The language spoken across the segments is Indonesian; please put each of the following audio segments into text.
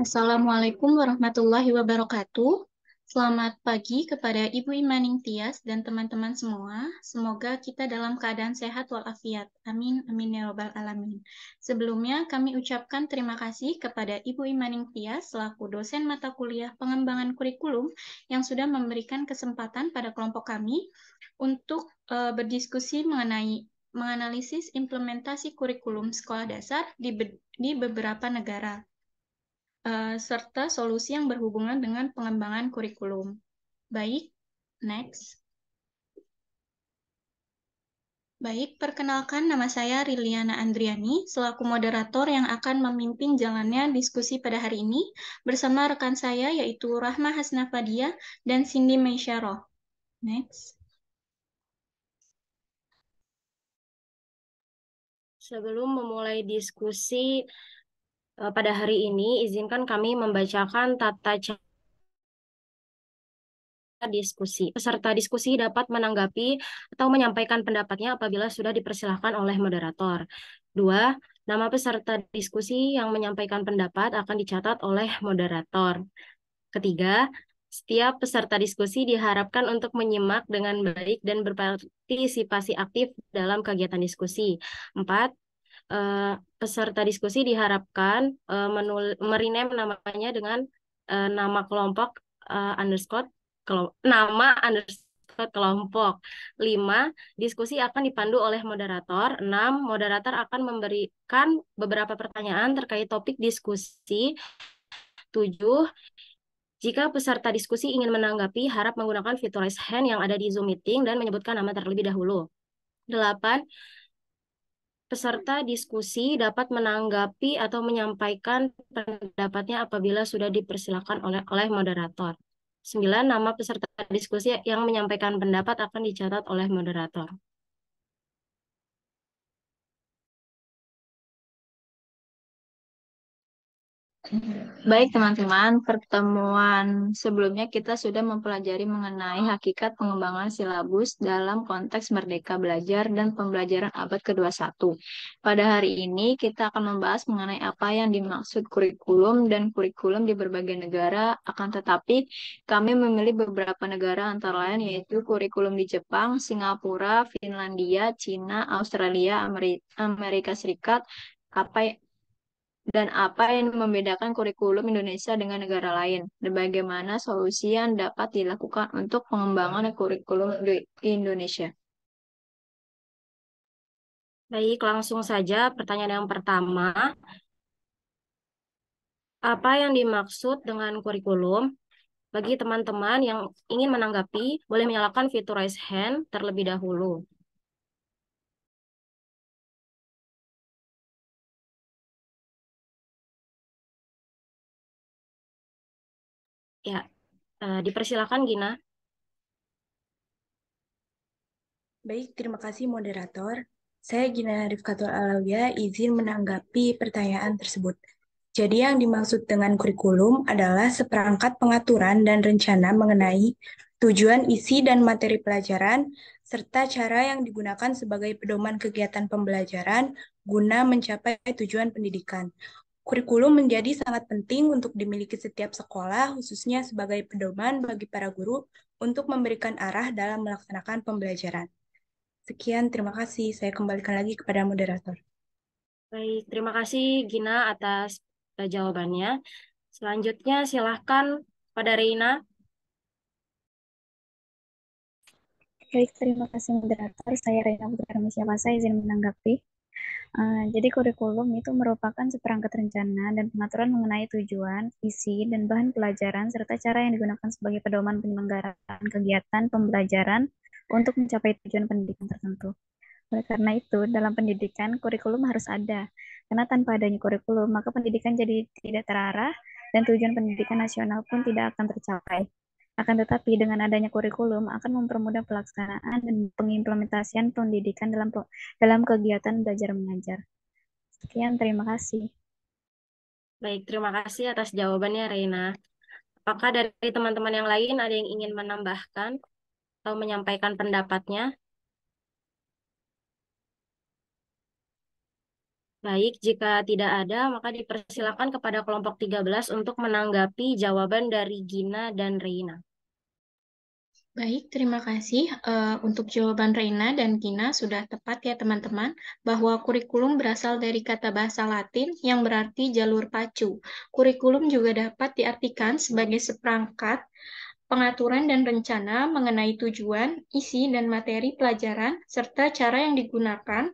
Assalamualaikum warahmatullahi wabarakatuh. Selamat pagi kepada Ibu Imaning Tias dan teman-teman semua. Semoga kita dalam keadaan sehat walafiat. Amin, amin ya robbal alamin. Sebelumnya kami ucapkan terima kasih kepada Ibu Imaning Tias selaku dosen mata kuliah pengembangan kurikulum yang sudah memberikan kesempatan pada kelompok kami untuk berdiskusi menganalisis implementasi kurikulum sekolah dasar di beberapa negara serta solusi yang berhubungan dengan pengembangan kurikulum. Baik, next. Baik, perkenalkan nama saya Riliana Andriani, selaku moderator yang akan memimpin jalannya diskusi pada hari ini bersama rekan saya yaitu Rahma Hasnafadia dan Cindy Meisyarah. Next. Sebelum memulai diskusi pada hari ini, izinkan kami membacakan tata cara diskusi. Peserta diskusi dapat menanggapi atau menyampaikan pendapatnya apabila sudah dipersilahkan oleh moderator. 2. Nama peserta diskusi yang menyampaikan pendapat akan dicatat oleh moderator. Ketiga, setiap peserta diskusi diharapkan untuk menyimak dengan baik dan berpartisipasi aktif dalam kegiatan diskusi. 4. Peserta diskusi diharapkan merename namanya dengan nama kelompok underscore nama underscore kelompok. 5. Diskusi akan dipandu oleh moderator. 6. Moderator akan memberikan beberapa pertanyaan terkait topik diskusi. 7. Jika peserta diskusi ingin menanggapi, harap menggunakan fitur raise hand yang ada di Zoom Meeting dan menyebutkan nama terlebih dahulu. 8. Peserta diskusi dapat menanggapi atau menyampaikan pendapatnya apabila sudah dipersilakan oleh moderator. 9. Nama peserta diskusi yang menyampaikan pendapat akan dicatat oleh moderator. Baik teman-teman, pertemuan sebelumnya kita sudah mempelajari mengenai hakikat pengembangan silabus dalam konteks Merdeka Belajar dan pembelajaran abad ke-21. Pada hari ini kita akan membahas mengenai apa yang dimaksud kurikulum dan kurikulum di berbagai negara, akan tetapi kami memilih beberapa negara antara lain yaitu kurikulum di Jepang, Singapura, Finlandia, Cina, Australia, Amerika Serikat, apa yang membedakan kurikulum Indonesia dengan negara lain, dan bagaimana solusi yang dapat dilakukan untuk pengembangan kurikulum di Indonesia. Baik, langsung saja pertanyaan yang pertama. Apa yang dimaksud dengan kurikulum? Bagi teman-teman yang ingin menanggapi, boleh menyalakan fitur raise hand terlebih dahulu. Ya, dipersilakan Gina. Baik, terima kasih moderator. Saya Gina Rifkatul Alawiyah izin menanggapi pertanyaan tersebut. Jadi yang dimaksud dengan kurikulum adalah seperangkat pengaturan dan rencana mengenai tujuan, isi, dan materi pelajaran, serta cara yang digunakan sebagai pedoman kegiatan pembelajaran guna mencapai tujuan pendidikan. Kurikulum menjadi sangat penting untuk dimiliki setiap sekolah, khususnya sebagai pedoman bagi para guru untuk memberikan arah dalam melaksanakan pembelajaran. Sekian, terima kasih. Saya kembalikan lagi kepada moderator. Baik, terima kasih Gina atas jawabannya. Selanjutnya silahkan pada Reina. Baik, terima kasih moderator. Saya Reina Putri Siapasa izin menanggapi. Jadi kurikulum itu merupakan seperangkat rencana dan pengaturan mengenai tujuan, isi, dan bahan pelajaran serta cara yang digunakan sebagai pedoman penyelenggaraan kegiatan pembelajaran untuk mencapai tujuan pendidikan tertentu. Oleh karena itu, dalam pendidikan kurikulum harus ada. Karena tanpa adanya kurikulum, maka pendidikan jadi tidak terarah dan tujuan pendidikan nasional pun tidak akan tercapai. Akan tetapi dengan adanya kurikulum akan mempermudah pelaksanaan dan pengimplementasian pendidikan dalam kegiatan belajar mengajar. Sekian, terima kasih. Baik, terima kasih atas jawabannya Reina. Apakah dari teman-teman yang lain ada yang ingin menambahkan atau menyampaikan pendapatnya? Baik, jika tidak ada, maka dipersilakan kepada kelompok 13 untuk menanggapi jawaban dari Gina dan Reina. Baik, terima kasih. Untuk jawaban Reina dan Gina sudah tepat ya teman-teman, bahwa kurikulum berasal dari kata bahasa Latin yang berarti jalur pacu. Kurikulum juga dapat diartikan sebagai seperangkat pengaturan dan rencana mengenai tujuan, isi, dan materi pelajaran, serta cara yang digunakan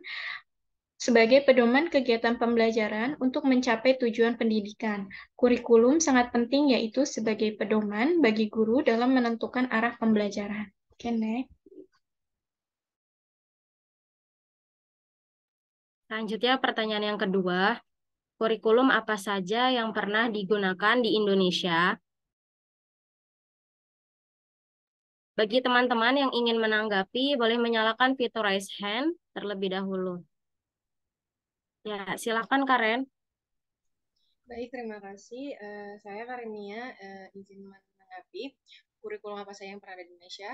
sebagai pedoman kegiatan pembelajaran untuk mencapai tujuan pendidikan. Kurikulum sangat penting yaitu sebagai pedoman bagi guru dalam menentukan arah pembelajaran. Oke, next. Selanjutnya pertanyaan yang kedua, kurikulum apa saja yang pernah digunakan di Indonesia? Bagi teman-teman yang ingin menanggapi, boleh menyalakan fitur raise hand terlebih dahulu. Ya, silakan Karen. Baik, terima kasih. Saya Karenia, izin menanggapi kurikulum apa saja yang pernah ada di Indonesia.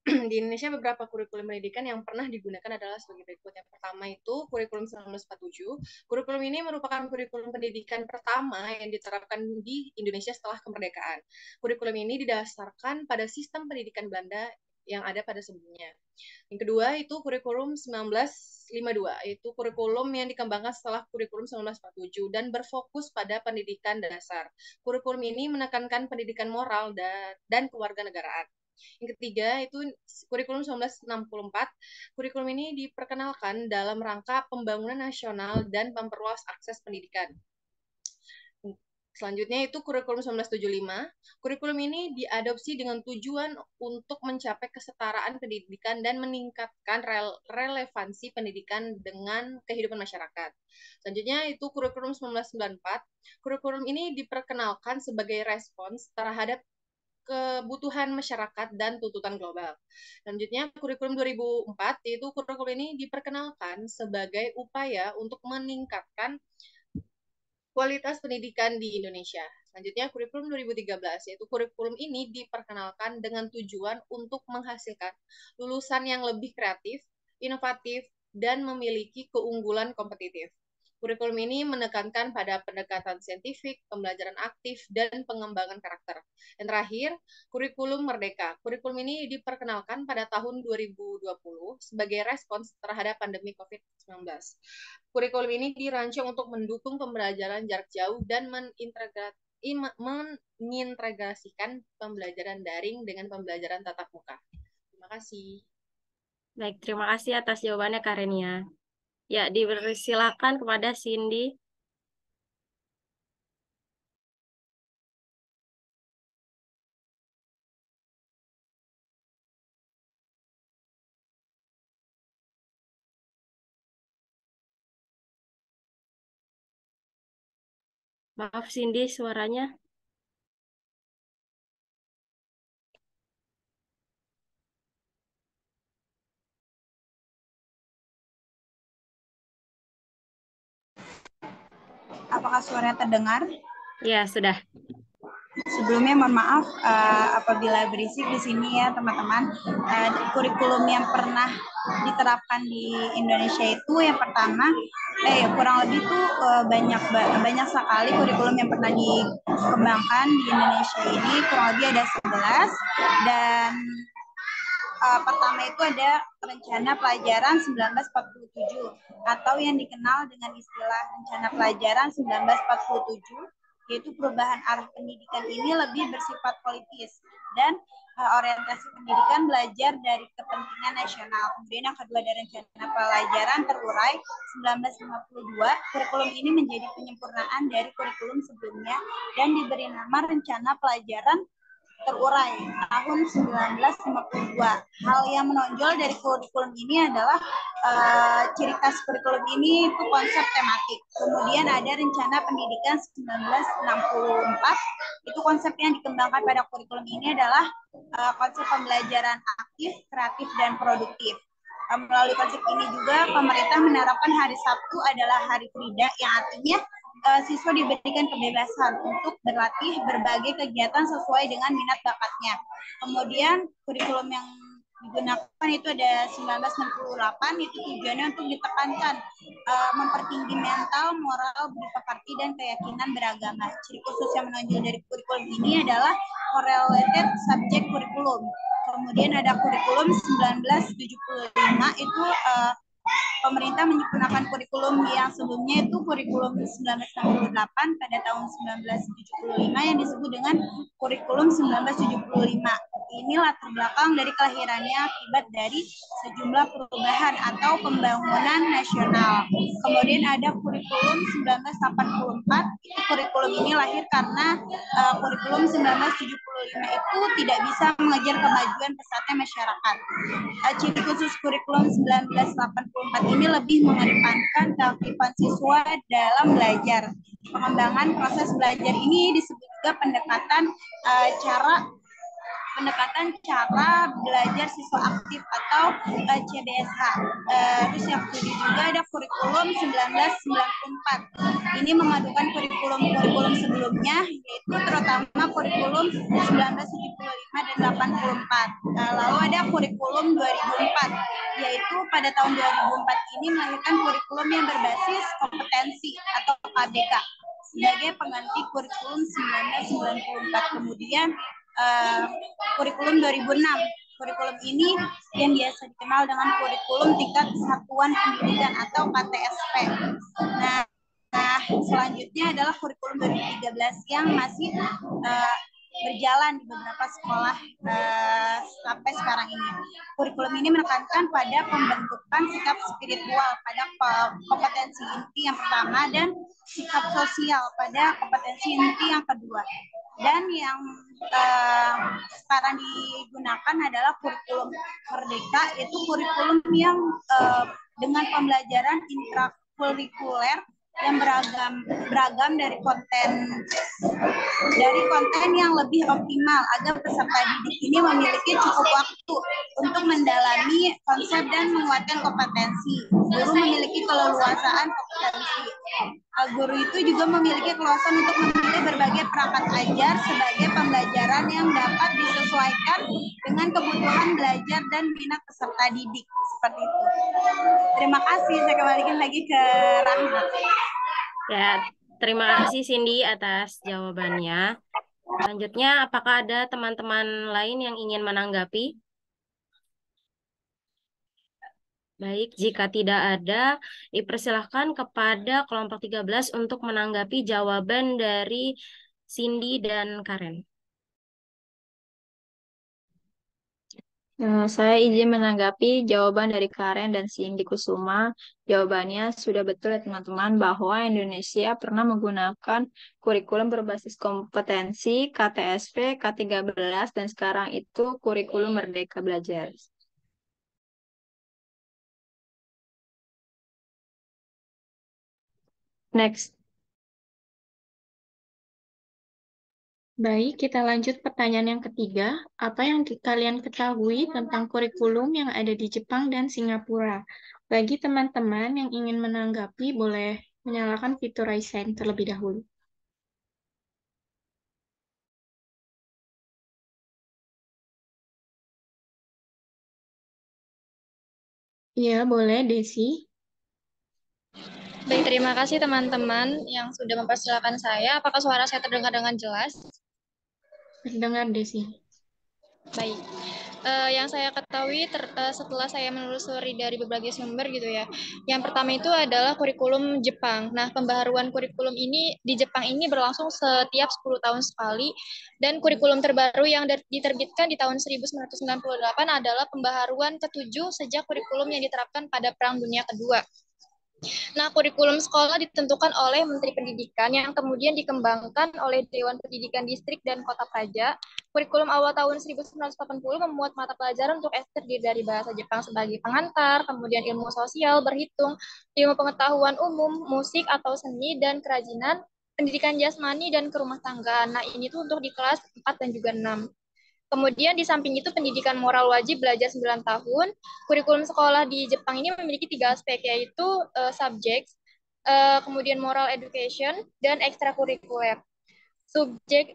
Di Indonesia beberapa kurikulum pendidikan yang pernah digunakan adalah sebagai berikut. Yang pertama itu kurikulum 1947. Kurikulum ini merupakan kurikulum pendidikan pertama yang diterapkan di Indonesia setelah kemerdekaan. Kurikulum ini didasarkan pada sistem pendidikan Belanda yang ada pada sebelumnya. Yang kedua itu kurikulum 1952, yaitu kurikulum yang dikembangkan setelah kurikulum 1947 dan berfokus pada pendidikan dasar. Kurikulum ini menekankan pendidikan moral dan kewarganegaraan. Yang ketiga itu kurikulum 1964. Kurikulum ini diperkenalkan dalam rangka pembangunan nasional dan memperluas akses pendidikan. Selanjutnya itu kurikulum 1975. Kurikulum ini diadopsi dengan tujuan untuk mencapai kesetaraan pendidikan dan meningkatkan relevansi pendidikan dengan kehidupan masyarakat. Selanjutnya itu kurikulum 1994. Kurikulum ini diperkenalkan sebagai respons terhadap kebutuhan masyarakat dan tuntutan global. Selanjutnya, kurikulum 2004, yaitu kurikulum ini diperkenalkan sebagai upaya untuk meningkatkan kualitas pendidikan di Indonesia. Selanjutnya, kurikulum 2013, yaitu kurikulum ini diperkenalkan dengan tujuan untuk menghasilkan lulusan yang lebih kreatif, inovatif, dan memiliki keunggulan kompetitif. Kurikulum ini menekankan pada pendekatan saintifik, pembelajaran aktif, dan pengembangan karakter. Dan terakhir, kurikulum merdeka. Kurikulum ini diperkenalkan pada tahun 2020 sebagai respons terhadap pandemi COVID-19. Kurikulum ini dirancang untuk mendukung pembelajaran jarak jauh dan mengintegrasikan pembelajaran daring dengan pembelajaran tatap muka. Terima kasih. Baik, terima kasih atas jawabannya Karenia. Ya, dipersilakan kepada Cindy. Maaf Cindy, suaranya. Apakah suaranya terdengar? Ya, sudah. Sebelumnya mohon maaf apabila berisik di sini ya teman-teman. Kurikulum yang pernah diterapkan di Indonesia itu yang pertama, kurang lebih tuh banyak sekali kurikulum yang pernah dikembangkan di Indonesia ini, kurang lebih ada 11 dan pertama itu ada Rencana Pelajaran 1947 atau yang dikenal dengan istilah Rencana Pelajaran 1947, yaitu perubahan arah pendidikan ini lebih bersifat politis dan orientasi pendidikan belajar dari kepentingan nasional. Kemudian yang kedua ada Rencana Pelajaran Terurai 1952. Kurikulum ini menjadi penyempurnaan dari kurikulum sebelumnya dan diberi nama Rencana Pelajaran Terurai tahun 1952. Hal yang menonjol dari kurikulum ini adalah ciri khas kurikulum ini itu konsep tematik. Kemudian ada Rencana Pendidikan 1964. Itu konsep yang dikembangkan pada kurikulum ini adalah konsep pembelajaran aktif, kreatif, dan produktif. Melalui konsep ini juga pemerintah menerapkan hari Sabtu adalah hari Frida, yang artinya siswa diberikan kebebasan untuk berlatih berbagai kegiatan sesuai dengan minat bakatnya. Kemudian kurikulum yang digunakan itu ada 1968, itu tujuannya untuk ditekankan mempertinggi mental, moral, budi pekerti, dan keyakinan beragama. Ciri khusus yang menonjol dari kurikulum ini adalah correlated subject kurikulum. Kemudian ada kurikulum 1975, itu pemerintah menyempurnakan kurikulum yang sebelumnya, itu kurikulum 1968 pada tahun 1975 yang disebut dengan kurikulum 1975. Ini latar belakang dari kelahirannya akibat dari sejumlah perubahan atau pembangunan nasional. Kemudian ada kurikulum 1984, itu kurikulum ini lahir karena kurikulum 1975 itu tidak bisa mengejar kemajuan pesatnya masyarakat. Ciri khusus kurikulum 1984 ini lebih mengedepankan keaktifan siswa dalam belajar. Pengembangan proses belajar ini disebut juga pendekatan cara belajar siswa aktif atau CBSH. Terus yang kedua juga ada kurikulum 1994. Ini memadukan kurikulum sebelumnya, yaitu terutama kurikulum 1975 dan 84. Lalu ada kurikulum 2004, yaitu pada tahun 2004 ini melahirkan kurikulum yang berbasis kompetensi atau KBK sebagai pengganti kurikulum 1994. Kemudian kurikulum 2006. Kurikulum ini yang biasa dikenal dengan kurikulum tingkat satuan pendidikan atau KTSP. Nah, selanjutnya adalah kurikulum 2013 yang masih berjalan di beberapa sekolah sampai sekarang ini. Kurikulum ini menekankan pada pembentukan sikap spiritual pada kompetensi inti yang pertama dan sikap sosial pada kompetensi inti yang kedua. Dan yang sekarang digunakan adalah kurikulum merdeka, yaitu kurikulum yang dengan pembelajaran intrakurikuler yang beragam dari konten yang lebih optimal agar peserta didik ini memiliki cukup waktu untuk mendalami konsep dan menguatkan kompetensi. Guru memiliki keleluasaan kompetensi. Guru itu juga memiliki keleluasaan untuk memilih berbagai perangkat ajar sebagai pembelajaran yang dapat disesuaikan dengan kebutuhan belajar dan minat peserta didik. Seperti itu. Terima kasih. Saya kembalikan lagi ke Rahmat. Ya, terima kasih Cindy atas jawabannya. Selanjutnya, apakah ada teman-teman lain yang ingin menanggapi? Baik, jika tidak ada, dipersilahkan kepada kelompok 13 untuk menanggapi jawaban dari Cindy dan Karen. Saya izin menanggapi jawaban dari Karen dan Cindy Kusuma. Jawabannya sudah betul ya teman-teman, bahwa Indonesia pernah menggunakan kurikulum berbasis kompetensi KTSP, K13, dan sekarang itu kurikulum Merdeka Belajar. Next. Baik, kita lanjut pertanyaan yang ketiga. Apa yang kalian ketahui tentang kurikulum yang ada di Jepang dan Singapura? Bagi teman-teman yang ingin menanggapi, boleh menyalakan fitur raise hand terlebih dahulu. Iya, boleh, Desi. Baik, terima kasih teman-teman yang sudah mempersilahkan saya. Apakah suara saya terdengar dengan jelas? Terdengar, Desi. Baik. Yang saya ketahui setelah saya menelusuri dari berbagai sumber gitu ya. Yang pertama itu adalah kurikulum Jepang. Nah, pembaharuan kurikulum ini di Jepang ini berlangsung setiap 10 tahun sekali, dan kurikulum terbaru yang diterbitkan di tahun 1998 adalah pembaharuan ke-7 sejak kurikulum yang diterapkan pada Perang Dunia Kedua. Nah, kurikulum sekolah ditentukan oleh Menteri Pendidikan yang kemudian dikembangkan oleh Dewan Pendidikan Distrik dan Kota Praja. Kurikulum awal tahun 1980 memuat mata pelajaran untuk terdiri dari bahasa Jepang sebagai pengantar, kemudian ilmu sosial, berhitung, ilmu pengetahuan umum, musik atau seni, dan kerajinan, pendidikan jasmani, dan kerumah tangga. Nah, ini tuh untuk di kelas 4 dan juga 6. Kemudian di samping itu pendidikan moral wajib belajar 9 tahun. Kurikulum sekolah di Jepang ini memiliki 3 aspek, yaitu subjek, kemudian moral education, dan ekstrakurikuler. subjek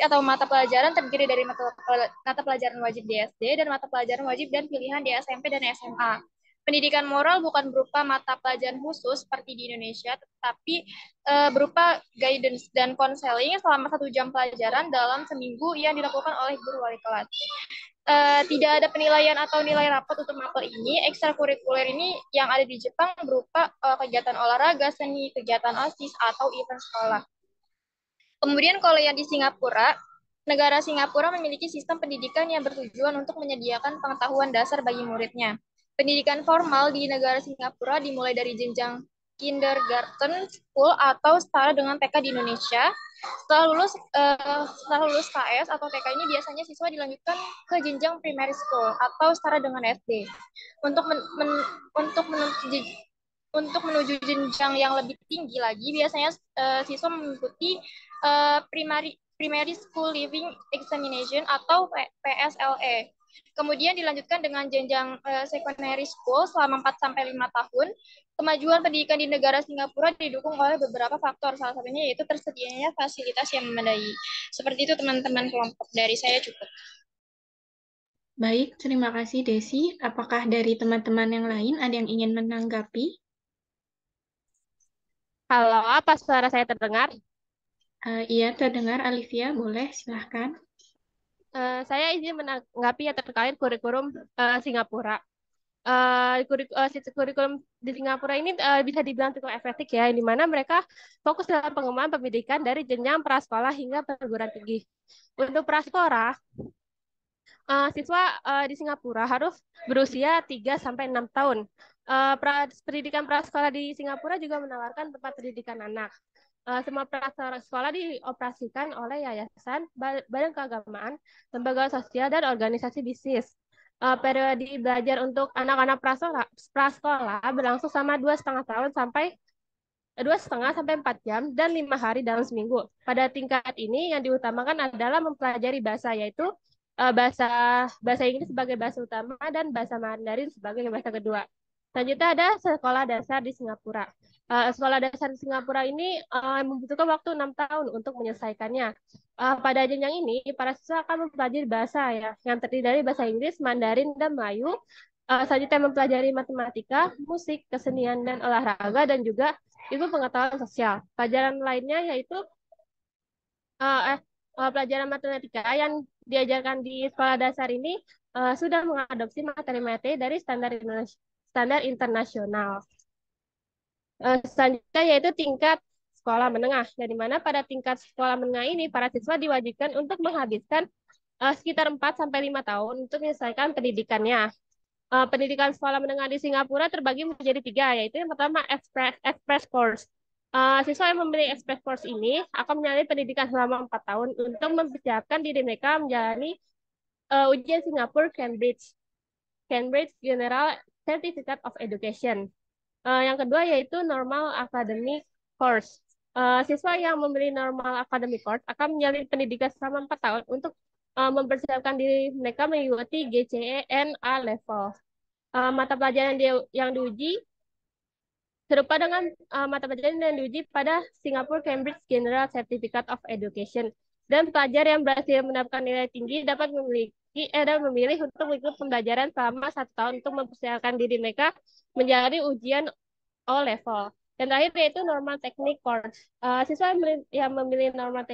atau mata pelajaran terdiri dari mata pelajaran wajib di SD dan mata pelajaran wajib dan pilihan di SMP dan SMA. Pendidikan moral bukan berupa mata pelajaran khusus seperti di Indonesia, tetapi berupa guidance dan konseling selama 1 jam pelajaran dalam seminggu yang dilakukan oleh guru wali kelas. Tidak ada penilaian atau nilai rapot untuk mapel ini. Ekstrakurikuler ini yang ada di Jepang berupa kegiatan olahraga, seni, kegiatan OSIS, atau event sekolah. Kemudian kalau yang di Singapura, negara Singapura memiliki sistem pendidikan yang bertujuan untuk menyediakan pengetahuan dasar bagi muridnya. Pendidikan formal di negara Singapura dimulai dari jenjang kindergarten, school, atau setara dengan TK di Indonesia. Setelah lulus KS atau TK ini biasanya siswa dilanjutkan ke jenjang primary school atau setara dengan SD. Untuk menuju jenjang yang lebih tinggi lagi, biasanya siswa mengikuti primary School Leaving Examination atau PSLE. Kemudian dilanjutkan dengan jenjang secondary school selama 4-5 tahun. Kemajuan pendidikan di negara Singapura didukung oleh beberapa faktor, salah satunya yaitu tersedianya fasilitas yang memadai. Seperti itu teman-teman, kelompok dari saya cukup. Baik, terima kasih Desi. Apakah dari teman-teman yang lain ada yang ingin menanggapi? Halo, apa suara saya terdengar? Iya, terdengar. Alivia, boleh silahkan. Saya izin menanggapi yang terkait kurikulum Singapura. Kurikulum di Singapura ini bisa dibilang cukup efektif ya, di mana mereka fokus dalam pengembangan pendidikan dari jenjang prasekolah hingga perguruan tinggi. Untuk prasekolah, siswa di Singapura harus berusia 3-6 tahun. Pendidikan prasekolah di Singapura juga menawarkan tempat pendidikan anak. Semua prasekolah dioperasikan oleh yayasan, badan keagamaan, lembaga sosial, dan organisasi bisnis. Periode belajar untuk anak-anak prasekolah berlangsung selama 2,5 sampai 4 jam dan 5 hari dalam seminggu. Pada tingkat ini yang diutamakan adalah mempelajari bahasa, yaitu bahasa Inggris sebagai bahasa utama dan bahasa Mandarin sebagai bahasa kedua. Selanjutnya ada sekolah dasar di Singapura. Sekolah dasar di Singapura ini membutuhkan waktu 6 tahun untuk menyelesaikannya. Pada jenjang ini, para siswa akan mempelajari bahasa ya, yang terdiri dari bahasa Inggris, Mandarin, dan Melayu. Selanjutnya mempelajari matematika, musik, kesenian, dan olahraga, dan juga ilmu pengetahuan sosial. Pelajaran lainnya yaitu pelajaran matematika yang diajarkan di sekolah dasar ini sudah mengadopsi materi-materi dari standar internasional. Selanjutnya yaitu tingkat sekolah menengah, di mana pada tingkat sekolah menengah ini para siswa diwajibkan untuk menghabiskan sekitar 4-5 tahun untuk menyelesaikan pendidikannya. Pendidikan sekolah menengah di Singapura terbagi menjadi 3, yaitu yang pertama express course. Siswa yang memilih express course ini akan menjalani pendidikan selama 4 tahun untuk mempersiapkan diri mereka menjalani ujian Singapura Cambridge General Certificate of Education. Yang kedua yaitu normal academic course. Siswa yang memilih normal academic course akan menjalani pendidikan selama 4 tahun untuk mempersiapkan diri mereka mengikuti GCE and A level. Mata pelajaran yang diuji serupa dengan mata pelajaran yang diuji pada Singapore Cambridge General Certificate of Education. Dan pelajar yang berhasil mendapatkan nilai tinggi dapat memilih untuk mengikuti pembelajaran selama 1 tahun untuk mempersiapkan diri mereka menjalani ujian O level. Dan terakhir yaitu normal technique course. Siswa yang memilih normal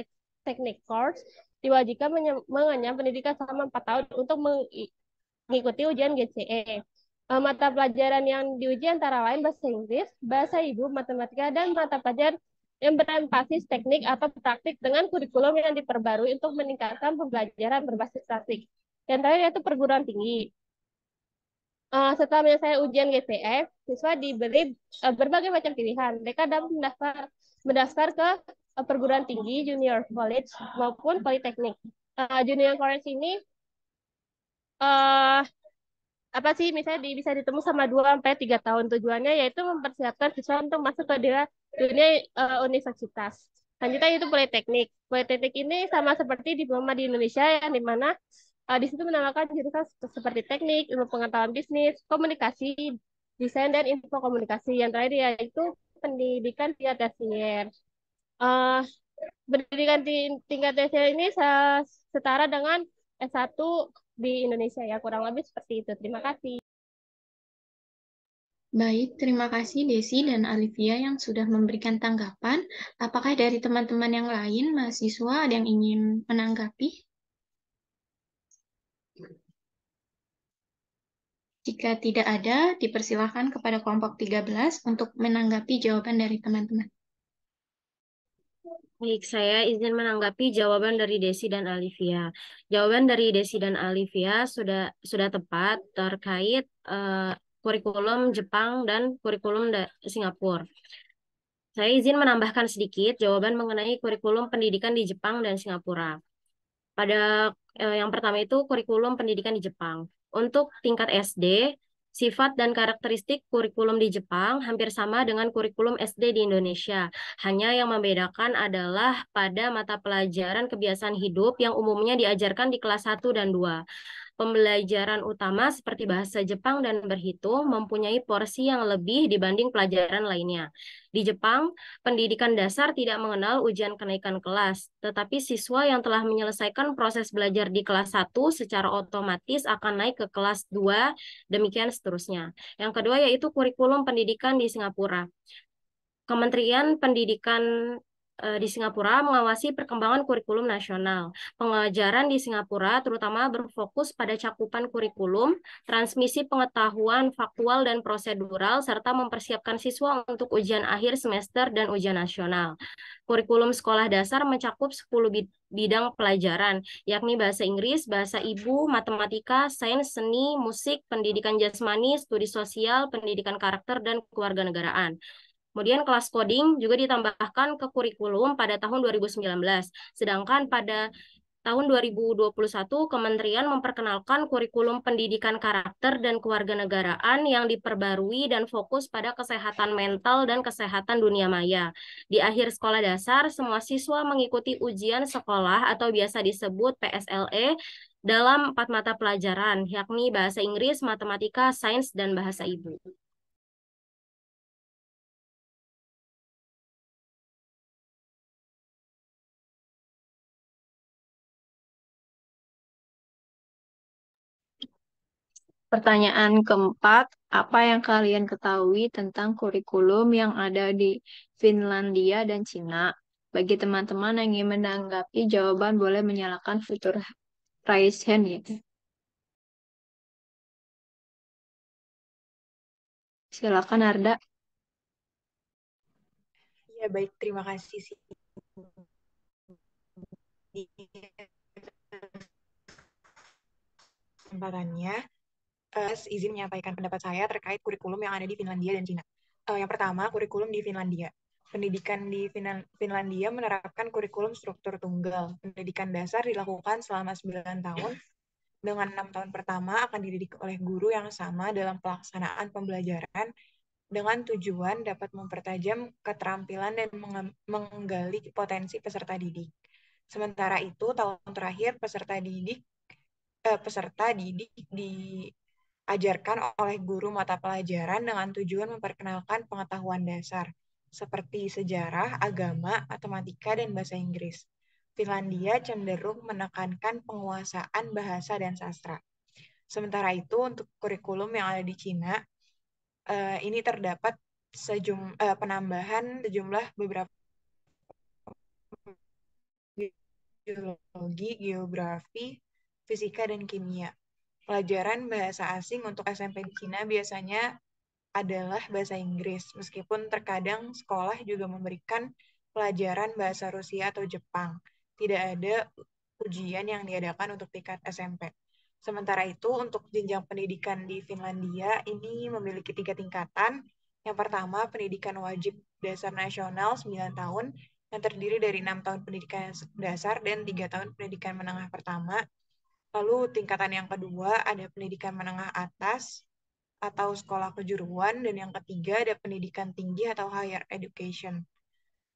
technique course diwajibkan mengenyam pendidikan selama 4 tahun untuk mengikuti ujian GCE. Mata pelajaran yang diuji antara lain bahasa Inggris, bahasa ibu, matematika, dan mata pelajaran yang berbasis teknik atau praktik dengan kurikulum yang diperbarui untuk meningkatkan pembelajaran berbasis praktik. Dan terakhir yaitu perguruan tinggi. Setelah menyelesaikan ujian GPF, siswa diberi berbagai macam pilihan. Mereka dapat mendaftar ke perguruan tinggi, junior college, maupun politeknik. Junior college ini misalnya bisa ditemu sama 2-3 tahun. Tujuannya yaitu mempersiapkan siswa untuk masuk ke dunia universitas. Selanjutnya itu politeknik. Politeknik ini sama seperti diploma di Indonesia, yang dimana di situ menambahkan jurusan seperti teknik, ilmu pengetahuan bisnis, komunikasi, desain, dan info komunikasi. Yang terakhir yaitu pendidikan tingkat tersier. pendidikan di tingkat tersier ini setara dengan S1 di Indonesia ya, kurang lebih seperti itu. Terima kasih. Baik, terima kasih Desi dan Alivia yang sudah memberikan tanggapan. Apakah dari teman-teman yang lain, mahasiswa, ada yang ingin menanggapi? Jika tidak ada, dipersilakan kepada kelompok 13 untuk menanggapi jawaban dari teman-teman. Baik, saya izin menanggapi jawaban dari Desi dan Alivia. Jawaban dari Desi dan Alivia sudah tepat terkait kurikulum Jepang dan kurikulum Singapura. Saya izin menambahkan sedikit jawaban mengenai kurikulum pendidikan di Jepang dan Singapura. Pada yang pertama itu kurikulum pendidikan di Jepang. Untuk tingkat SD, sifat dan karakteristik kurikulum di Jepang hampir sama dengan kurikulum SD di Indonesia. Hanya yang membedakan adalah pada mata pelajaran kebiasaan hidup yang umumnya diajarkan di kelas 1 dan 2. Pembelajaran utama seperti bahasa Jepang dan berhitung mempunyai porsi yang lebih dibanding pelajaran lainnya. Di Jepang, pendidikan dasar tidak mengenal ujian kenaikan kelas, tetapi siswa yang telah menyelesaikan proses belajar di kelas 1 secara otomatis akan naik ke kelas 2, demikian seterusnya. Yang kedua yaitu kurikulum pendidikan di Singapura. Kementerian Pendidikan di Singapura mengawasi perkembangan kurikulum nasional. Pengajaran di Singapura terutama berfokus pada cakupan kurikulum, transmisi pengetahuan faktual dan prosedural, serta mempersiapkan siswa untuk ujian akhir semester dan ujian nasional. Kurikulum sekolah dasar mencakup 10 bidang pelajaran, yakni bahasa Inggris, bahasa ibu, matematika, sains, seni, musik, pendidikan jasmani, studi sosial, pendidikan karakter, dan kewarganegaraan. Kemudian kelas coding juga ditambahkan ke kurikulum pada tahun 2019. Sedangkan pada tahun 2021, Kementerian memperkenalkan kurikulum pendidikan karakter dan kewarganegaraan yang diperbarui dan fokus pada kesehatan mental dan kesehatan dunia maya. Di akhir sekolah dasar, semua siswa mengikuti ujian sekolah atau biasa disebut PSLE dalam 4 mata pelajaran, yakni bahasa Inggris, matematika, sains, dan bahasa ibu. Pertanyaan keempat, apa yang kalian ketahui tentang kurikulum yang ada di Finlandia dan Cina? Bagi teman-teman yang ingin menanggapi jawaban, boleh menyalakan fitur raise hand ya. Silakan Arda. Ya, baik, terima kasih sih. Kesempatannya, izin menyampaikan pendapat saya terkait kurikulum yang ada di Finlandia dan Cina. Yang pertama, kurikulum di Finlandia. Pendidikan di Finlandia menerapkan kurikulum struktur tunggal. Pendidikan dasar dilakukan selama 9 tahun, dengan 6 tahun pertama akan dididik oleh guru yang sama dalam pelaksanaan pembelajaran dengan tujuan dapat mempertajam keterampilan dan menggali potensi peserta didik. Sementara itu, tahun terakhir peserta didik diajarkan oleh guru mata pelajaran dengan tujuan memperkenalkan pengetahuan dasar seperti sejarah, agama, matematika, dan bahasa Inggris. Finlandia cenderung menekankan penguasaan bahasa dan sastra. Sementara itu, untuk kurikulum yang ada di Cina, ini terdapat penambahan sejumlah beberapa biologi, geografi, fisika, dan kimia. Pelajaran bahasa asing untuk SMP di Cina biasanya adalah bahasa Inggris, meskipun terkadang sekolah juga memberikan pelajaran bahasa Rusia atau Jepang. Tidak ada ujian yang diadakan untuk tingkat SMP. Sementara itu, untuk jenjang pendidikan di Finlandia ini memiliki 3 tingkatan. Yang pertama, pendidikan wajib dasar nasional 9 tahun, yang terdiri dari 6 tahun pendidikan dasar dan 3 tahun pendidikan menengah pertama. Lalu tingkatan yang kedua ada pendidikan menengah atas atau sekolah kejuruan, dan yang ketiga ada pendidikan tinggi atau higher education.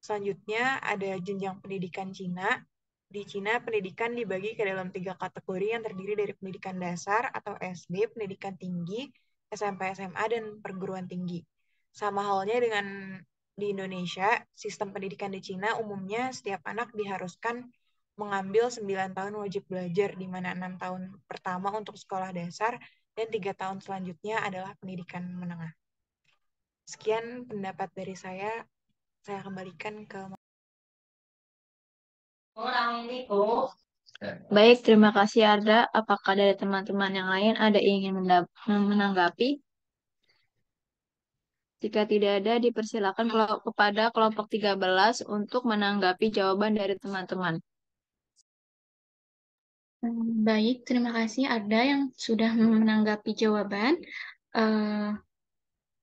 Selanjutnya ada jenjang pendidikan Cina. Di Cina, pendidikan dibagi ke dalam 3 kategori yang terdiri dari pendidikan dasar atau SD, pendidikan tinggi, SMP, SMA, dan perguruan tinggi. Sama halnya dengan di Indonesia, sistem pendidikan di Cina umumnya setiap anak diharuskan mengambil 9 tahun wajib belajar, di mana 6 tahun pertama untuk sekolah dasar dan 3 tahun selanjutnya adalah pendidikan menengah. Sekian pendapat dari saya kembalikan ke Baik, terima kasih Arda. Apakah dari teman-teman yang lain ada yang ingin menanggapi? Jika tidak ada, dipersilakan kepada kelompok 13 untuk menanggapi jawaban dari teman-teman. Baik, terima kasih Arda yang sudah menanggapi jawaban.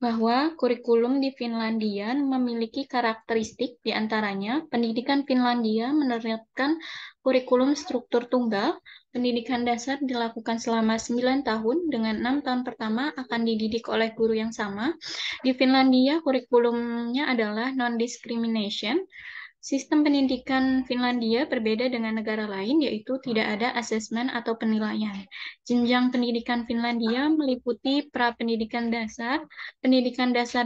Bahwa kurikulum di Finlandia memiliki karakteristik diantaranya pendidikan Finlandia menerapkan kurikulum struktur tunggal, pendidikan dasar dilakukan selama 9 tahun dengan 6 tahun pertama akan dididik oleh guru yang sama. Di Finlandia kurikulumnya adalah non-discrimination. Sistem pendidikan Finlandia berbeda dengan negara lain, yaitu tidak ada asesmen atau penilaian. Jenjang pendidikan Finlandia meliputi pra-pendidikan dasar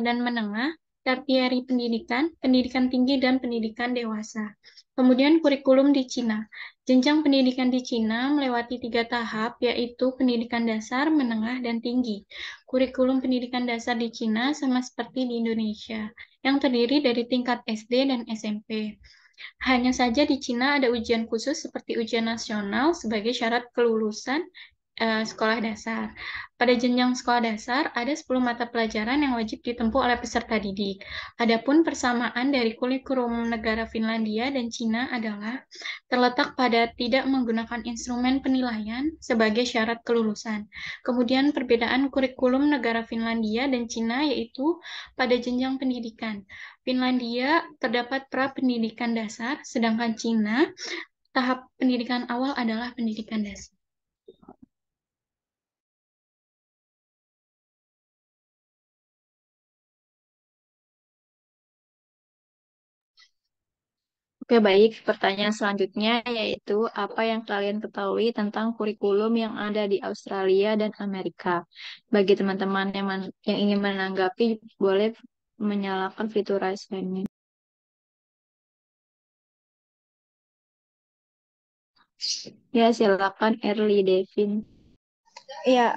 dan menengah, tertiary pendidikan, pendidikan tinggi, dan pendidikan dewasa. Kemudian kurikulum di Cina. Jenjang pendidikan di Cina melewati 3 tahap, yaitu pendidikan dasar, menengah, dan tinggi. Kurikulum pendidikan dasar di Cina sama seperti di Indonesia, yang terdiri dari tingkat SD dan SMP. Hanya saja di Cina ada ujian khusus seperti ujian nasional sebagai syarat kelulusan sekolah dasar. Pada jenjang sekolah dasar, ada 10 mata pelajaran yang wajib ditempuh oleh peserta didik. Adapun persamaan dari kurikulum negara Finlandia dan Cina adalah terletak pada tidak menggunakan instrumen penilaian sebagai syarat kelulusan. Kemudian perbedaan kurikulum negara Finlandia dan Cina yaitu pada jenjang pendidikan. Finlandia terdapat pra-pendidikan dasar, sedangkan Cina tahap pendidikan awal adalah pendidikan dasar. Oke, baik. Pertanyaan selanjutnya yaitu apa yang kalian ketahui tentang kurikulum yang ada di Australia dan Amerika? Bagi teman-teman yang ingin menanggapi, boleh menyalakan fitur raise hand-nya. Ya, silakan Early Devin. Ya,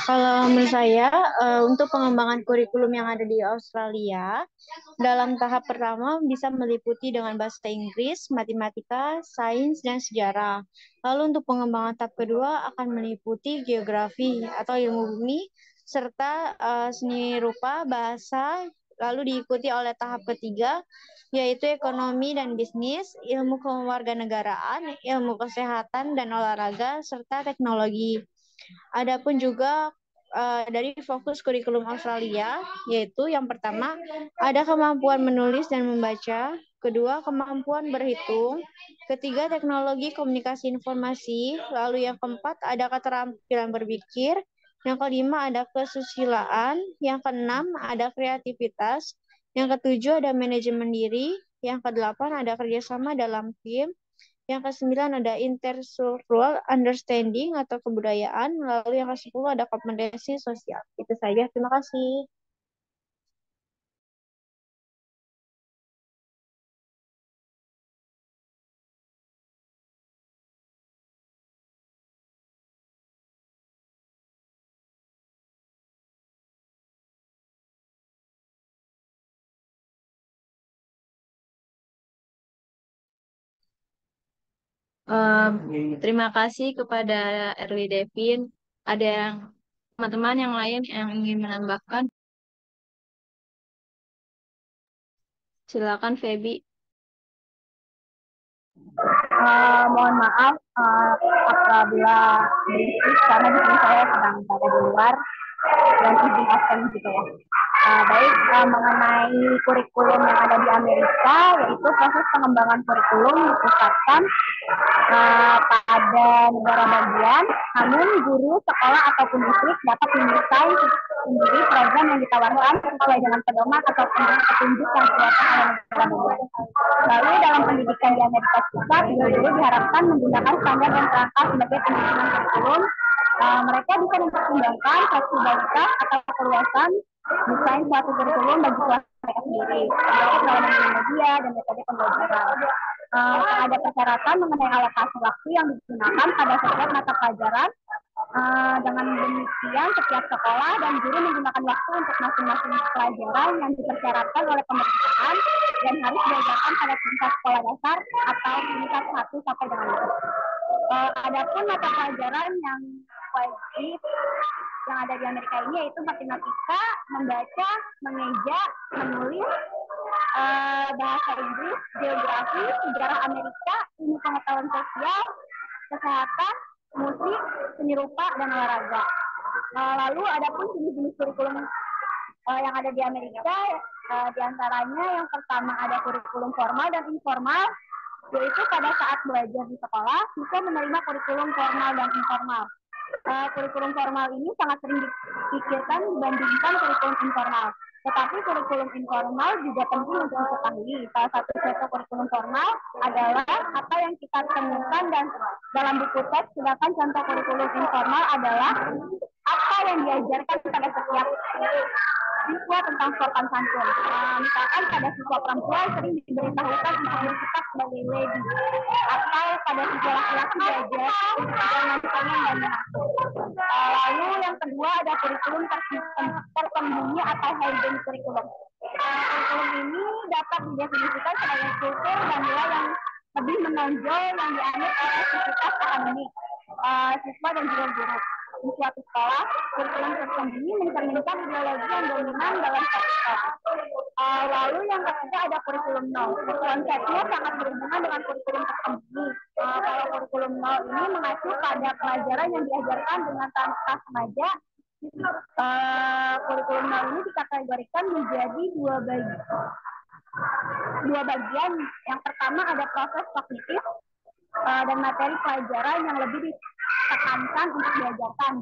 kalau menurut saya, untuk pengembangan kurikulum yang ada di Australia, dalam tahap pertama bisa meliputi dengan bahasa Inggris, matematika, sains, dan sejarah. Lalu untuk pengembangan tahap kedua akan meliputi geografi atau ilmu bumi, serta seni rupa, bahasa, lalu diikuti oleh tahap ketiga, yaitu ekonomi dan bisnis, ilmu kewarganegaraan, ilmu kesehatan dan olahraga, serta teknologi. Adapun juga dari fokus kurikulum Australia, yaitu yang pertama ada kemampuan menulis dan membaca, kedua kemampuan berhitung, ketiga teknologi komunikasi informasi, lalu yang keempat ada keterampilan berpikir, yang kelima ada kesusilaan, yang keenam ada kreativitas, yang ketujuh ada manajemen diri, yang kedelapan ada kerjasama dalam tim, yang ke-9 ada intercultural understanding atau kebudayaan. Lalu yang ke-10 ada kompetensi sosial. Itu saja. Terima kasih. Terima kasih kepada Early Devin. Ada teman-teman yang lain yang ingin menambahkan? Silakan Feby. Mohon maaf apabila berisik karena di sini saya sedang berada di luar dan izin absen gitu ya. Baik, mengenai kurikulum yang ada di Amerika, yaitu proses pengembangan kurikulum dipusatkan pada negara bagian, namun guru, sekolah, ataupun distrik dapat mendesain sendiri program yang ditawarkan sesuai dengan pedoman atau petunjuk yang dikeluarkan oleh negara bagian. Lalu dalam pendidikan di Amerika Serikat, guru diharapkan menggunakan standar dan kerangka sebagai penyusunan kurikulum. Mereka bisa mempertimbangkan fleksibilitas atau keluasan desain suatu kurikulum bagi kelas mereka sendiri, termasuk dalam memilih media dan metode pembelajaran. Ada persyaratan mengenai alokasi waktu yang digunakan pada setiap mata pelajaran. Dengan demikian, setiap sekolah dan guru menggunakan waktu untuk masing-masing pelajaran yang dipersyaratkan oleh pemerintahan dan harus diajarkan pada tingkat sekolah dasar atau tingkat 1 sampai dengan 5. Adapun mata pelajaran yang wajib yang ada di Amerika ini yaitu matematika, membaca, mengeja, menulis, bahasa Inggris, geografi, sejarah Amerika, ilmu pengetahuan sosial, kesehatan, musik, seni rupa, dan olahraga. Lalu adapun jenis-jenis kurikulum yang ada di Amerika, diantaranya yang pertama ada kurikulum formal dan informal, yaitu pada saat belajar di sekolah, siswa menerima kurikulum formal dan informal. Kurikulum formal ini sangat sering dipikirkan dibandingkan kurikulum informal. Tetapi kurikulum informal juga penting untuk diketahui. Salah satu contoh kurikulum formal adalah apa yang kita temukan dan dalam buku teks, sedangkan contoh kurikulum informal adalah apa yang diajarkan pada setiap siswa tentang sopan santun. Misalkan pada siswa perempuan sering diberitahukan untuk bersikap sebagai lady, atau pada siswa laki-laki diajarkan jangan sombong dan mengaku. Lalu yang kedua ada kurikulum tersembunyi atau hidden curriculum. Kurikulum ini dapat didefinisikan sebagai kultur dan nilai yang lebih menonjol yang dianut oleh aktivitas akademik siswa dan juga guru. Di suatu sekolah, kurikulum tersembunyi mencerminkan ideologi yang dominan dalam suatu sekolah. Lalu yang ketiga ada kurikulum nol. Konsepnya sangat berhubungan dengan kurikulum tersembunyi. Kalau kurikulum nol ini mengacu pada pelajaran yang diajarkan dengan tanpa sengaja. Kurikulum nol ini dikategorikan menjadi dua bagian. Yang pertama ada proses kognitif dan materi pelajaran yang lebih ditekankan untuk diajarkan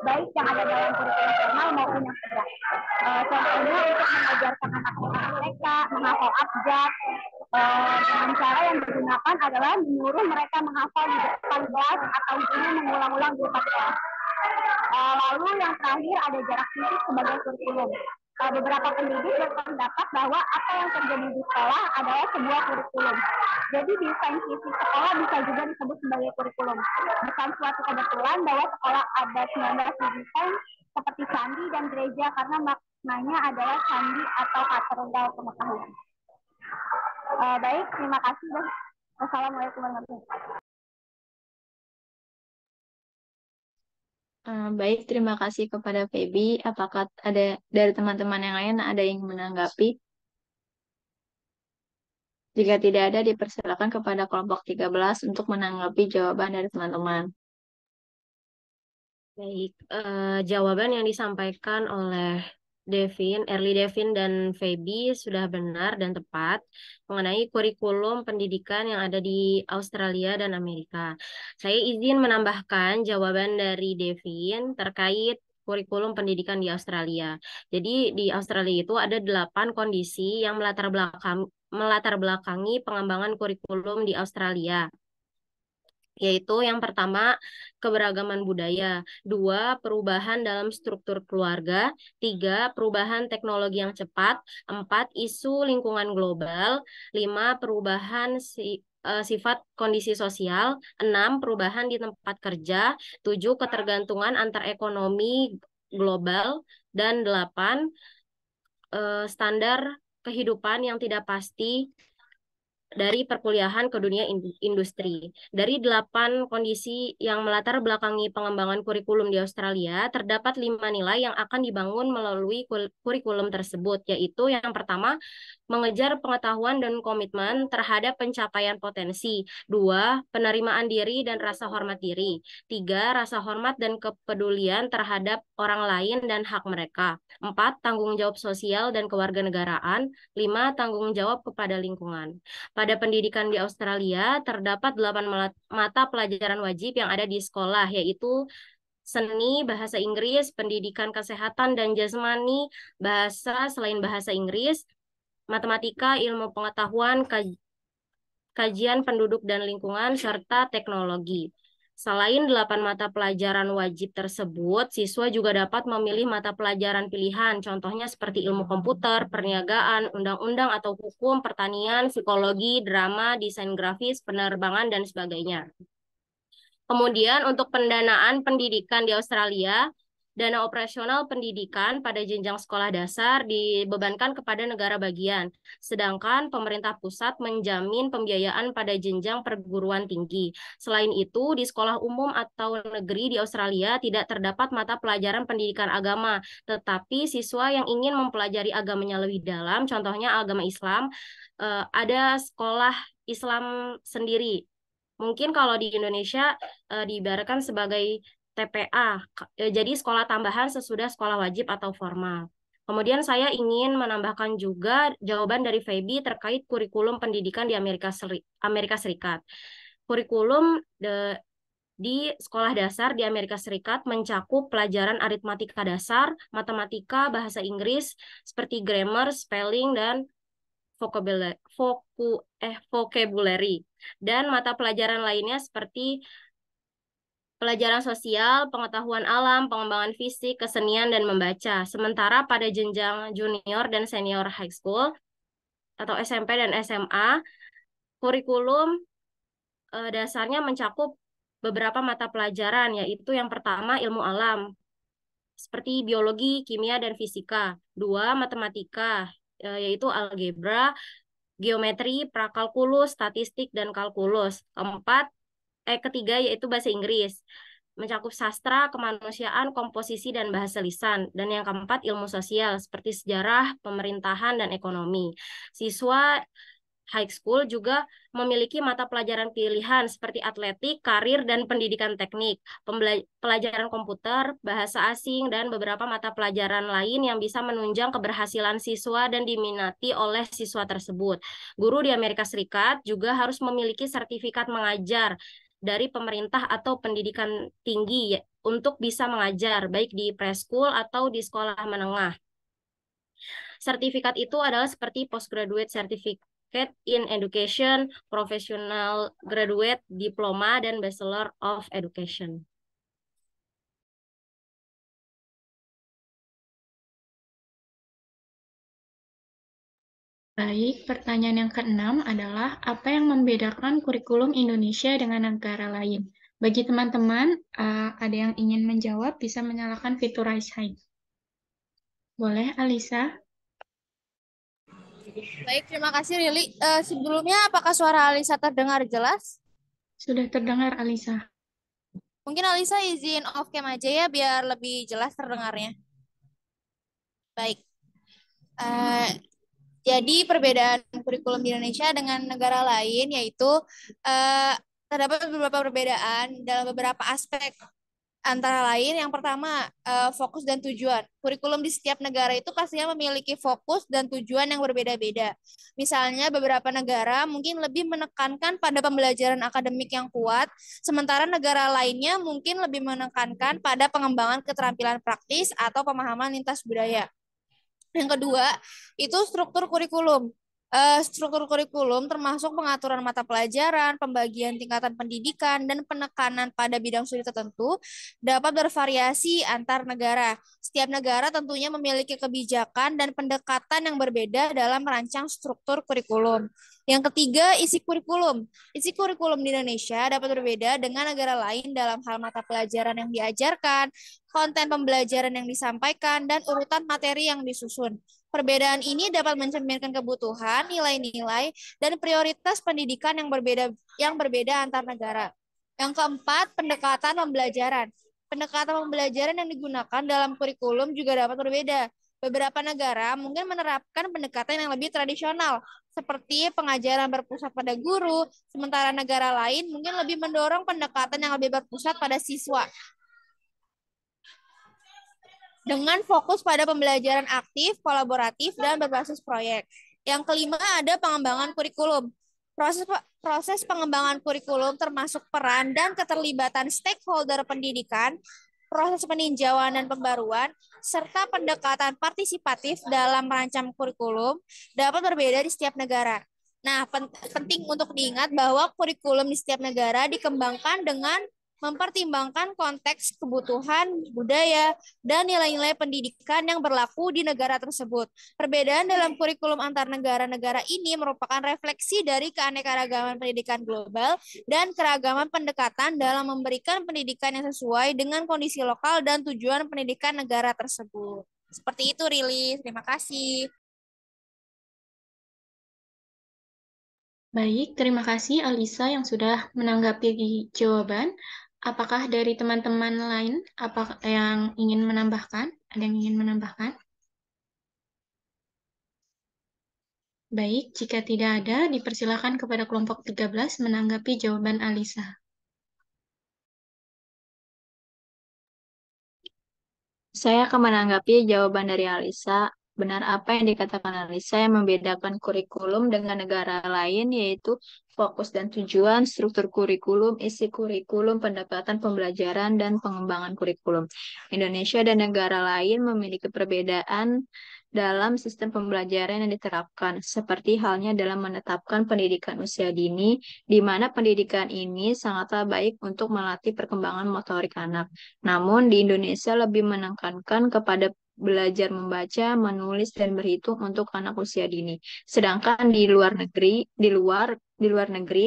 baik yang ada dalam kurikulum formal maupun yang tidak. Contohnya untuk mengajarkan anak-anak TK menghafal abjad, dengan cara yang digunakan adalah menyuruh mereka menghafal di depan kelas atau guru mengulang-ulang di depan kelas. Lalu yang terakhir ada jarak fisik sebagai kurikulum. Beberapa pendidik berpendapat bahwa apa yang terjadi di sekolah adalah sebuah kurikulum. Jadi desain fisik sekolah bisa juga disebut sebagai kurikulum. Bukan suatu kebetulan bahwa sekolah abad 19 didesain seperti candi dan gereja karena maknanya adalah candi atau katedral pengetahuan. Baik, terima kasih. Wassalamualaikum warahmatullahi wabarakatuh. Baik, terima kasih kepada Feby. Apakah ada dari teman-teman yang lain ada yang menanggapi? Jika tidak ada, dipersilakan kepada kelompok 13 untuk menanggapi jawaban dari teman-teman. Baik, jawaban yang disampaikan oleh Erly Devin dan Feby sudah benar dan tepat mengenai kurikulum pendidikan yang ada di Australia dan Amerika. Saya izin menambahkan jawaban dari Devin terkait kurikulum pendidikan di Australia. Jadi di Australia itu ada 8 kondisi yang melatar belakangi pengembangan kurikulum di Australia. Yaitu yang pertama, keberagaman budaya. 2, perubahan dalam struktur keluarga. 3, perubahan teknologi yang cepat. 4, isu lingkungan global. 5, perubahan sifat kondisi sosial. 6, perubahan di tempat kerja. 7, ketergantungan antar ekonomi global. Dan 8, standar kehidupan yang tidak pasti dari perkuliahan ke dunia industri. Dari 8 kondisi yang melatar belakangi pengembangan kurikulum di Australia, terdapat 5 nilai yang akan dibangun melalui kurikulum tersebut, yaitu yang pertama, mengejar pengetahuan dan komitmen terhadap pencapaian potensi. 2, penerimaan diri dan rasa hormat diri. 3, rasa hormat dan kepedulian terhadap orang lain dan hak mereka. 4, tanggung jawab sosial dan kewarganegaraan. 5, tanggung jawab kepada lingkungan. Pada pendidikan di Australia, terdapat 8 mata pelajaran wajib yang ada di sekolah, yaitu seni, bahasa Inggris, pendidikan kesehatan dan jasmani, bahasa selain bahasa Inggris, matematika, ilmu pengetahuan, kajian penduduk dan lingkungan, serta teknologi. Selain 8 mata pelajaran wajib tersebut, siswa juga dapat memilih mata pelajaran pilihan, contohnya seperti ilmu komputer, perniagaan, undang-undang atau hukum, pertanian, psikologi, drama, desain grafis, penerbangan, dan sebagainya. Kemudian untuk pendanaan pendidikan di Australia, dana operasional pendidikan pada jenjang sekolah dasar dibebankan kepada negara bagian, sedangkan pemerintah pusat menjamin pembiayaan pada jenjang perguruan tinggi. Selain itu, di sekolah umum atau negeri di Australia tidak terdapat mata pelajaran pendidikan agama, tetapi siswa yang ingin mempelajari agamanya lebih dalam, contohnya agama Islam, ada sekolah Islam sendiri. Mungkin kalau di Indonesia diibaratkan sebagai TPA, jadi sekolah tambahan sesudah sekolah wajib atau formal. Kemudian saya ingin menambahkan juga jawaban dari Feby terkait kurikulum pendidikan di Amerika Serikat. Kurikulum di sekolah dasar di Amerika Serikat mencakup pelajaran aritmatika dasar, matematika, bahasa Inggris, seperti grammar, spelling, dan vocabulary, dan mata pelajaran lainnya seperti pelajaran sosial, pengetahuan alam, pengembangan fisik, kesenian, dan membaca. Sementara pada jenjang junior dan senior high school atau SMP dan SMA, kurikulum dasarnya mencakup beberapa mata pelajaran, yaitu yang pertama ilmu alam, seperti biologi, kimia, dan fisika. 2, matematika, yaitu algebra, geometri, prakalkulus, statistik, dan kalkulus. Ketiga yaitu bahasa Inggris, mencakup sastra, kemanusiaan, komposisi, dan bahasa lisan. Dan yang keempat ilmu sosial, seperti sejarah, pemerintahan, dan ekonomi. Siswa high school juga memiliki mata pelajaran pilihan seperti atletik, karir, dan pendidikan teknik, pelajaran komputer, bahasa asing, dan beberapa mata pelajaran lain yang bisa menunjang keberhasilan siswa dan diminati oleh siswa tersebut. Guru di Amerika Serikat juga harus memiliki sertifikat mengajar dari pemerintah atau pendidikan tinggi untuk bisa mengajar, baik di preschool atau di sekolah menengah. Sertifikat itu adalah seperti postgraduate certificate in Education, Professional Graduate Diploma, dan Bachelor of Education. Baik, pertanyaan yang keenam adalah apa yang membedakan kurikulum Indonesia dengan negara lain? Bagi teman-teman, ada yang ingin menjawab, bisa menyalakan fitur raise hand. Boleh, Alisa? Baik, terima kasih Rili. Sebelumnya, apakah suara Alisa terdengar jelas? Sudah terdengar, Alisa. Mungkin Alisa izin off cam aja ya, biar lebih jelas terdengarnya. Baik. Jadi perbedaan kurikulum di Indonesia dengan negara lain yaitu terdapat beberapa perbedaan dalam beberapa aspek. Antara lain yang pertama fokus dan tujuan. Kurikulum di setiap negara itu pastinya memiliki fokus dan tujuan yang berbeda-beda. Misalnya beberapa negara mungkin lebih menekankan pada pembelajaran akademik yang kuat, sementara negara lainnya mungkin lebih menekankan pada pengembangan keterampilan praktis atau pemahaman lintas budaya. Yang kedua, itu struktur kurikulum. Struktur kurikulum termasuk pengaturan mata pelajaran, pembagian tingkatan pendidikan, dan penekanan pada bidang studi tertentu dapat bervariasi antar negara. Setiap negara tentunya memiliki kebijakan dan pendekatan yang berbeda dalam merancang struktur kurikulum. Yang ketiga, isi kurikulum. Isi kurikulum di Indonesia dapat berbeda dengan negara lain dalam hal mata pelajaran yang diajarkan, konten pembelajaran yang disampaikan, dan urutan materi yang disusun. Perbedaan ini dapat mencerminkan kebutuhan, nilai-nilai, dan prioritas pendidikan yang berbeda antar negara. Yang keempat, pendekatan pembelajaran. Pendekatan pembelajaran yang digunakan dalam kurikulum juga dapat berbeda. Beberapa negara mungkin menerapkan pendekatan yang lebih tradisional, seperti pengajaran berpusat pada guru, sementara negara lain mungkin lebih mendorong pendekatan yang lebih berpusat pada siswa, dengan fokus pada pembelajaran aktif, kolaboratif, dan berbasis proyek. Yang kelima ada pengembangan kurikulum. Proses pengembangan kurikulum termasuk peran dan keterlibatan stakeholder pendidikan, proses peninjauan dan pembaruan, serta pendekatan partisipatif dalam merancang kurikulum dapat berbeda di setiap negara. Nah, penting untuk diingat bahwa kurikulum di setiap negara dikembangkan dengan mempertimbangkan konteks kebutuhan budaya dan nilai-nilai pendidikan yang berlaku di negara tersebut. Perbedaan dalam kurikulum antar negara-negara ini merupakan refleksi dari keanekaragaman pendidikan global dan keragaman pendekatan dalam memberikan pendidikan yang sesuai dengan kondisi lokal dan tujuan pendidikan negara tersebut. Seperti itu, Rili. Terima kasih. Baik, terima kasih Alisa yang sudah menanggapi jawaban. Apakah dari teman-teman lain apa yang ingin menambahkan? Ada yang ingin menambahkan? Baik, jika tidak ada, dipersilakan kepada kelompok 13 menanggapi jawaban Alisa. Saya akan menanggapi jawaban dari Alisa. Benar apa yang dikatakan Alisa yang membedakan kurikulum dengan negara lain, yaitu fokus dan tujuan, struktur kurikulum, isi kurikulum, pendekatan pembelajaran, dan pengembangan kurikulum. Indonesia dan negara lain memiliki perbedaan dalam sistem pembelajaran yang diterapkan, seperti halnya dalam menetapkan pendidikan usia dini, di mana pendidikan ini sangatlah baik untuk melatih perkembangan motorik anak. Namun di Indonesia lebih menekankan kepada belajar membaca, menulis, dan berhitung untuk anak usia dini. Sedangkan di luar negeri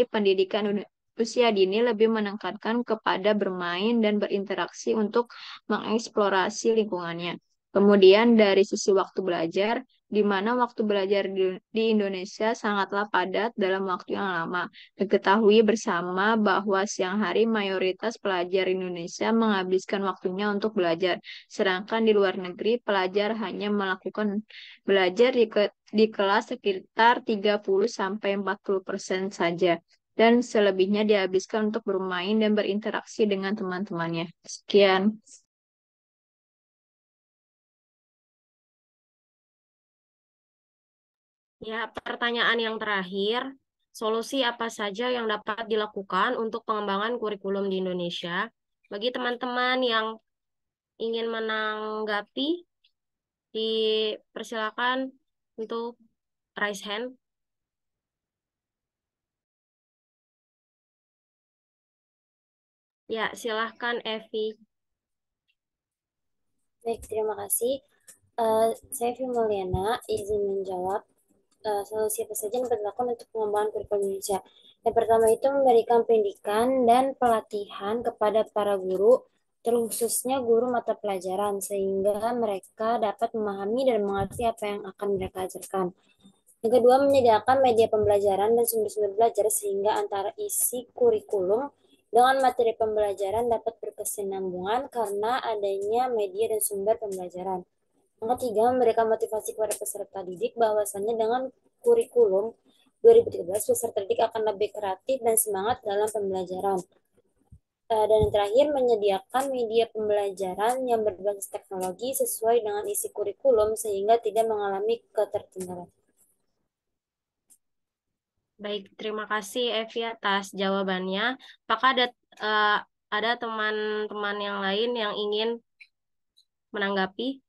pendidikan usia dini lebih menekankan kepada bermain dan berinteraksi untuk mengeksplorasi lingkungannya. Kemudian dari sisi waktu belajar, di mana waktu belajar di Indonesia sangatlah padat dalam waktu yang lama. Diketahui bersama bahwa siang hari mayoritas pelajar Indonesia menghabiskan waktunya untuk belajar, sedangkan di luar negeri pelajar hanya melakukan belajar di kelas sekitar 30-40% saja, dan selebihnya dihabiskan untuk bermain dan berinteraksi dengan teman-temannya. Sekian. Ya, pertanyaan yang terakhir, solusi apa saja yang dapat dilakukan untuk pengembangan kurikulum di Indonesia? Bagi teman-teman yang ingin menanggapi, dipersilakan untuk raise hand. Ya, silahkan Evi. Baik, terima kasih. Saya Evi Mulyana, izin menjawab. Solusi apa saja yang dapat dilakukan untuk pengembangan kurikulum Indonesia? Yang pertama itu memberikan pendidikan dan pelatihan kepada para guru, terkhususnya guru mata pelajaran, sehingga mereka dapat memahami dan mengerti apa yang akan mereka ajarkan. Yang kedua, menyediakan media pembelajaran dan sumber-sumber belajar sehingga antara isi kurikulum dengan materi pembelajaran dapat berkesinambungan karena adanya media dan sumber pembelajaran. Yang ketiga, memberikan motivasi kepada peserta didik bahwasannya dengan kurikulum 2013 peserta didik akan lebih kreatif dan semangat dalam pembelajaran. Dan yang terakhir, menyediakan media pembelajaran yang berbasis teknologi sesuai dengan isi kurikulum sehingga tidak mengalami ketertinggalan. Baik, terima kasih Evi atas jawabannya. Apakah ada teman-teman yang lain yang ingin menanggapi?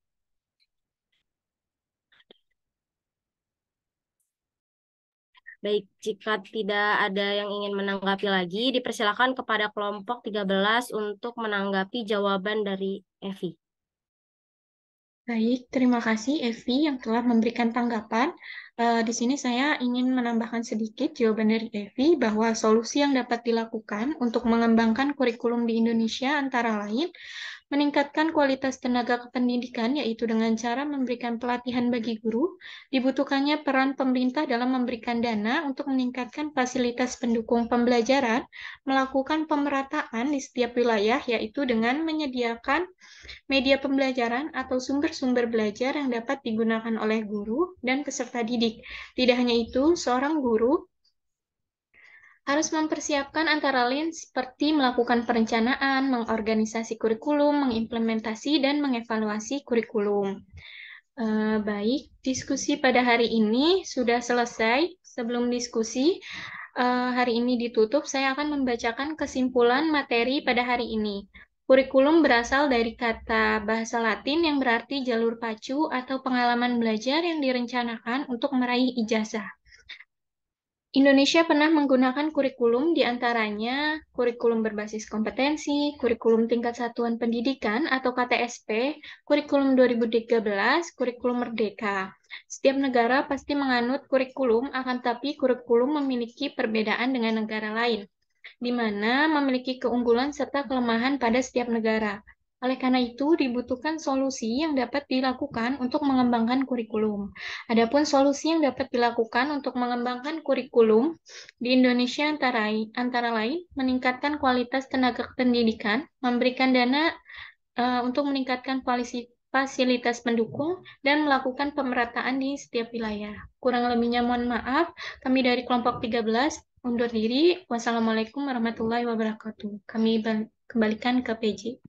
Baik, jika tidak ada yang ingin menanggapi lagi, dipersilakan kepada kelompok 13 untuk menanggapi jawaban dari Evi. Baik, terima kasih Evi yang telah memberikan tanggapan. Di sini saya ingin menambahkan sedikit jawaban dari Evi bahwa solusi yang dapat dilakukan untuk mengembangkan kurikulum di Indonesia antara lain meningkatkan kualitas tenaga kependidikan, yaitu dengan cara memberikan pelatihan bagi guru, dibutuhkannya peran pemerintah dalam memberikan dana untuk meningkatkan fasilitas pendukung pembelajaran, melakukan pemerataan di setiap wilayah, yaitu dengan menyediakan media pembelajaran atau sumber-sumber belajar yang dapat digunakan oleh guru dan peserta didik. Tidak hanya itu, seorang guru harus mempersiapkan antara lain seperti melakukan perencanaan, mengorganisasi kurikulum, mengimplementasi, dan mengevaluasi kurikulum. Baik, diskusi pada hari ini sudah selesai. Sebelum diskusi hari ini ditutup, saya akan membacakan kesimpulan materi pada hari ini. Kurikulum berasal dari kata bahasa Latin yang berarti jalur pacu atau pengalaman belajar yang direncanakan untuk meraih ijazah. Indonesia pernah menggunakan kurikulum di antaranya kurikulum berbasis kompetensi, kurikulum tingkat satuan pendidikan atau KTSP, kurikulum 2013, kurikulum merdeka. Setiap negara pasti menganut kurikulum, akan tapi kurikulum memiliki perbedaan dengan negara lain, di mana memiliki keunggulan serta kelemahan pada setiap negara. Oleh karena itu, dibutuhkan solusi yang dapat dilakukan untuk mengembangkan kurikulum. Adapun solusi yang dapat dilakukan untuk mengembangkan kurikulum di Indonesia antara lain meningkatkan kualitas tenaga pendidikan, memberikan dana untuk meningkatkan fasilitas pendukung, dan melakukan pemerataan di setiap wilayah. Kurang lebihnya mohon maaf, kami dari kelompok 13 undur diri. Wassalamualaikum warahmatullahi wabarakatuh. Kami kembalikan ke PJ.